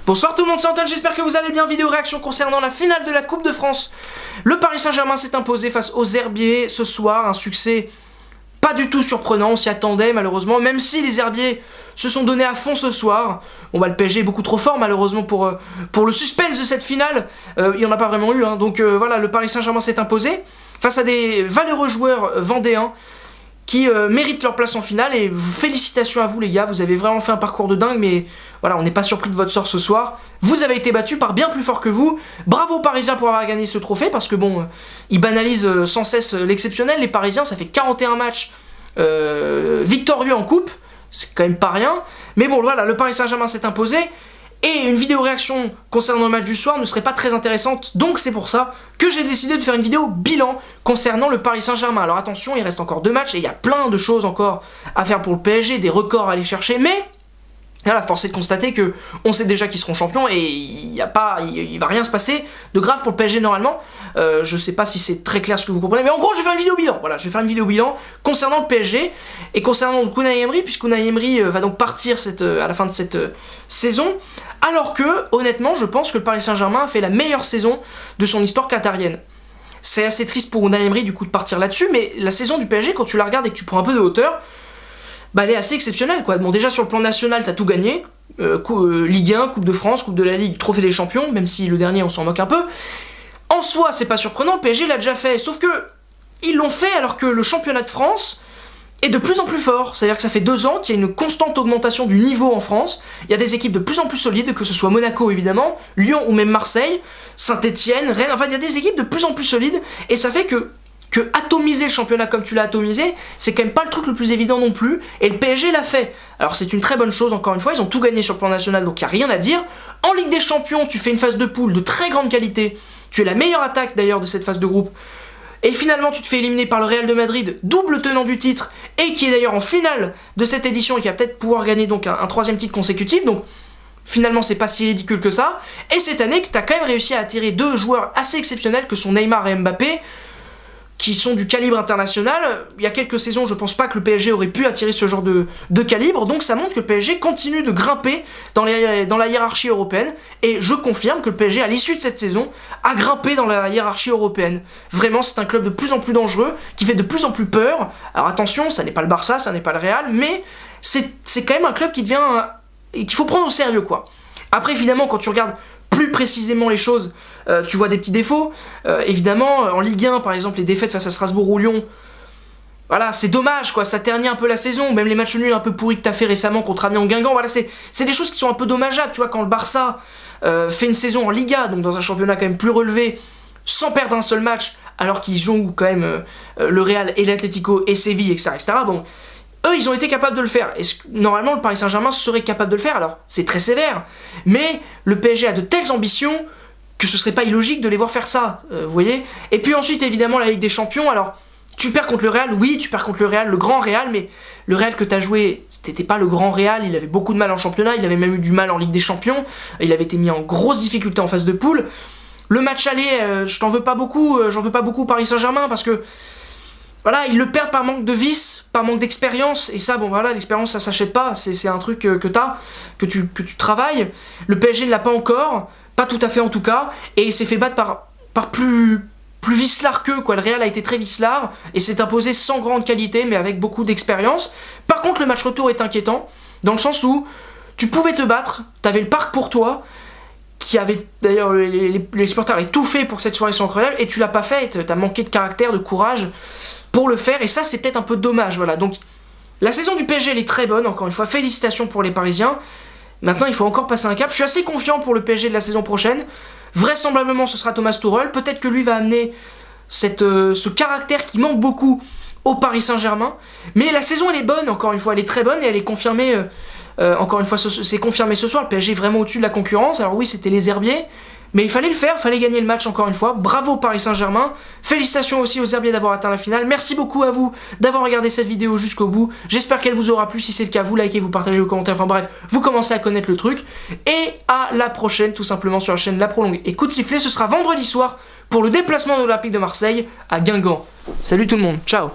Bonsoir tout le monde, c'est Antoine, j'espère que vous allez bien. Vidéo réaction concernant la finale de la Coupe de France. Le Paris Saint-Germain s'est imposé face aux Herbiers ce soir, un succès pas du tout surprenant, on s'y attendait malheureusement, même si les Herbiers se sont donnés à fond ce soir. Bon bah le PSG est beaucoup trop fort malheureusement pour le suspense de cette finale, il n'y en a pas vraiment eu, hein. Donc voilà, le Paris Saint-Germain s'est imposé face à des valeureux joueurs vendéens qui méritent leur place en finale, et félicitations à vous les gars, vous avez vraiment fait un parcours de dingue, mais voilà, on n'est pas surpris de votre sort ce soir. Vous avez été battus par bien plus fort que vous. Bravo aux Parisiens pour avoir gagné ce trophée, parce que bon, ils banalisent sans cesse l'exceptionnel. Les Parisiens, ça fait 41 matchs victorieux en coupe, c'est quand même pas rien. Mais bon voilà, le Paris Saint-Germain s'est imposé, et une vidéo réaction concernant le match du soir ne serait pas très intéressante, donc c'est pour ça que j'ai décidé de faire une vidéo bilan concernant le Paris Saint-Germain. Alors attention, il reste encore 2 matchs et il y a plein de choses encore à faire pour le PSG, des records à aller chercher, mais voilà, force est de constater que on sait déjà qu'ils seront champions et il va rien se passer de grave pour le PSG normalement. Je sais pas si c'est très clair ce que vous comprenez, mais en gros je vais faire une vidéo bilan. Voilà, je vais faire une vidéo bilan concernant le PSG et concernant Unai Emery, puisque Unai Emery va donc partir à la fin de cette saison. Alors que, honnêtement, je pense que le Paris Saint-Germain a fait la meilleure saison de son histoire qatarienne. C'est assez triste pour Unai Emery du coup de partir là-dessus, mais la saison du PSG, quand tu la regardes et que tu prends un peu de hauteur, bah elle est assez exceptionnelle quoi. Bon, déjà sur le plan national, t'as tout gagné. Ligue 1, Coupe de France, Coupe de la Ligue, Trophée des Champions, même si le dernier on s'en moque un peu. En soi, c'est pas surprenant, le PSG l'a déjà fait, sauf que ils l'ont fait alors que le championnat de France est de plus en plus fort. C'est-à-dire que ça fait 2 ans qu'il y a une constante augmentation du niveau en France. Il y a des équipes de plus en plus solides, que ce soit Monaco évidemment, Lyon ou même Marseille, Saint-Etienne, Rennes, enfin il y a des équipes de plus en plus solides, et ça fait que atomiser le championnat comme tu l'as atomisé, c'est quand même pas le truc le plus évident non plus, et le PSG l'a fait. Alors c'est une très bonne chose, encore une fois, ils ont tout gagné sur le plan national, donc il n'y a rien à dire. En Ligue des Champions, tu fais une phase de poule de très grande qualité, tu es la meilleure attaque d'ailleurs de cette phase de groupe, et finalement tu te fais éliminer par le Real de Madrid, double tenant du titre, et qui est d'ailleurs en finale de cette édition, et qui va peut-être pouvoir gagner donc un 3e titre consécutif, donc finalement c'est pas si ridicule que ça. Et cette année, tu as quand même réussi à attirer 2 joueurs assez exceptionnels que sont Neymar et Mbappé, qui sont du calibre international. Il y a quelques saisons, je pense pas que le PSG aurait pu attirer ce genre de calibre, donc ça montre que le PSG continue de grimper dans la hiérarchie européenne, et je confirme que le PSG, à l'issue de cette saison, a grimpé dans la hiérarchie européenne. Vraiment, c'est un club de plus en plus dangereux, qui fait de plus en plus peur. Alors attention, ça n'est pas le Barça, ça n'est pas le Real, mais c'est quand même un club qui devient... et qu'il faut prendre au sérieux, quoi. Après, évidemment, quand tu regardes plus précisément les choses, tu vois des petits défauts. Évidemment, en Ligue 1, par exemple, les défaites face à Strasbourg ou Lyon, voilà, c'est dommage, quoi, ça ternit un peu la saison. Même les matchs nuls un peu pourris que t'as fait récemment contre Amiens ou Guingamp, voilà, c'est des choses qui sont un peu dommageables. Tu vois, quand le Barça fait une saison en Liga, donc dans un championnat quand même plus relevé, sans perdre un seul match, alors qu'ils jouent quand même le Real et l'Atlético et Séville, etc., etc., bon... Eux, ils ont été capables de le faire. Et normalement, le Paris Saint-Germain serait capable de le faire. Alors, c'est très sévère. Mais le PSG a de telles ambitions que ce serait pas illogique de les voir faire ça. Vous voyez ? Et puis ensuite, évidemment, la Ligue des Champions. Alors, tu perds contre le Real. Oui, tu perds contre le Real, le grand Real. Mais le Real que tu as joué, c'était pas le grand Real. Il avait beaucoup de mal en championnat. Il avait même eu du mal en Ligue des Champions. Il avait été mis en grosse difficulté en phase de poule. Le match aller, je t'en veux pas beaucoup. J'en veux pas beaucoup au Paris Saint-Germain parce que voilà, ils le perdent par manque de vice, par manque d'expérience, et ça, bon voilà, l'expérience ça s'achète pas, c'est un truc que tu travailles. Le PSG ne l'a pas encore, pas tout à fait en tout cas, et il s'est fait battre par plus vicelard qu'eux, quoi. Le Real a été très vicelard, et s'est imposé sans grande qualité, mais avec beaucoup d'expérience. Par contre, le match retour est inquiétant, dans le sens où tu pouvais te battre, t'avais le parc pour toi, qui avait d'ailleurs, les supporters avaient tout fait pour que cette soirée soit incroyable, et tu l'as pas fait, t'as manqué de caractère, de courage pour le faire, et ça c'est peut-être un peu dommage, voilà. Donc la saison du PSG elle est très bonne, encore une fois, félicitations pour les Parisiens. Maintenant il faut encore passer un cap, je suis assez confiant pour le PSG de la saison prochaine. Vraisemblablement ce sera Thomas Tuchel, peut-être que lui va amener ce caractère qui manque beaucoup au Paris Saint-Germain, mais la saison elle est bonne, encore une fois, elle est très bonne, et elle est confirmée, encore une fois, c'est confirmé ce soir, le PSG est vraiment au-dessus de la concurrence. Alors oui, c'était les Herbiers, mais il fallait le faire, il fallait gagner le match encore une fois. Bravo Paris Saint-Germain, félicitations aussi aux Herbiers d'avoir atteint la finale. Merci beaucoup à vous d'avoir regardé cette vidéo jusqu'au bout. J'espère qu'elle vous aura plu, si c'est le cas, vous likez, vous partagez, vous commentez, enfin bref, vous commencez à connaître le truc. Et à la prochaine, tout simplement sur la chaîne La Prolongue et Coup de Sifflet, ce sera vendredi soir pour le déplacement de l'Olympique de Marseille à Guingamp. Salut tout le monde, ciao.